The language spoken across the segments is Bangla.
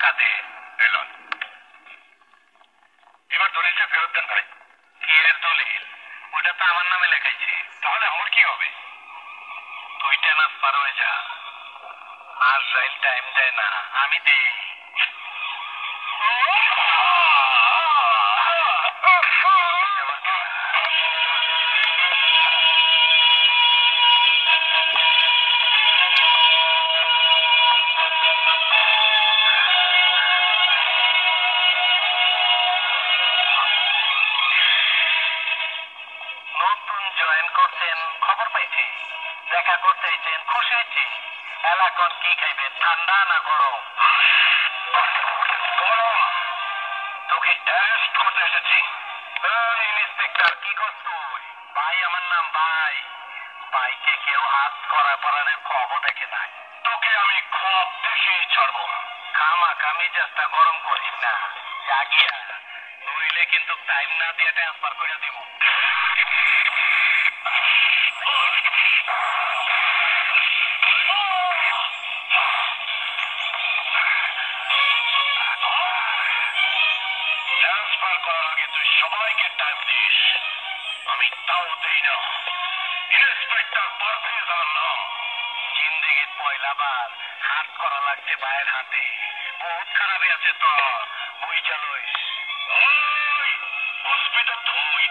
টাকা দে। এলন, এবার দলিলটা ফেরত দেন ভাই। কি এর দলিল? ওটা তো আমার নামে লেখাইছে। তাহলে আমার কি হবে? তুই ট্রান্সফার হয়ে যা। আর রাইল টাইম দেয় না, আমি দেই। নতুন জয়েন করছেন, খবর পাইছি। দেখা করতে চাইছেন, খুশি হয়েছি। এলাকার কি খাইবেন, ঠান্ডা না গরম? গরম। তোকে অ্যারেস্ট করতে এসেছি। এই ইন্সপেক্টর, কি করছ তুই? ভাই, আমার নাম ভাই। ভাইকে কেউ হাত করা পরানের খবর দেখে নাই। তোকে আমি খব দেখেই ছাড়বো। খামাখা মেজাজটা গরম করিস না, জাগিয়া। নইলে কিন্তু টাইম না দিয়ে ট্রান্সফার করে দিব। ট্রান্সফার করার আগে তুই সবাইকে টাইম দিস, আমি তাও দেই না। ইন্সপেক্টর পারভেজ আমার নাম। জিন্দেগির পয়লা বার হাত করা লাগছে ভাইয়ের হাতে। বহুত খারাপই আছে তোর, বুঝা লইস। ওই বুঝবি তো তুই।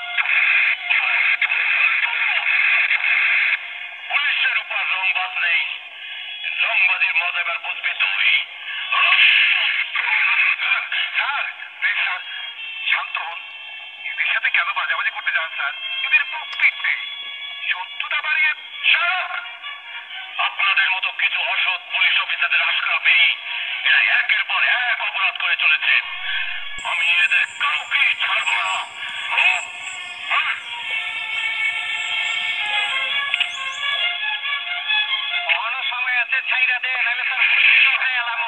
পুলিশের উপর রংবাজ নেই, রংবাজির মজা এবার বুঝবি তুই। স্যার, প্লিজ স্যার, শান্ত হন। এদের সাথে কেন বাজাবাজি করতে যান স্যার? এদের প্রত্যেক নেই, শত্রুতা বাড়িয়ে। আপনাদের মতো কিছু অসৎ পুলিশ অফিসারদের আশকা পেয়ে এরা একের পর এক অপরাধ করে চলেছে। আমি এদের কাউকে ছাড়ব না। অন্য সময় আছে, ছাইরা দে, নাহলে তোর পুলিশ হয়ে এলাম।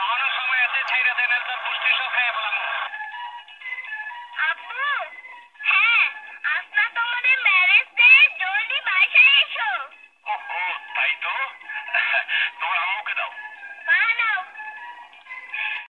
অন্য সময় আছে, ছাইরা দে, নাহলে তোর পুলিশ হয়ে এলাম।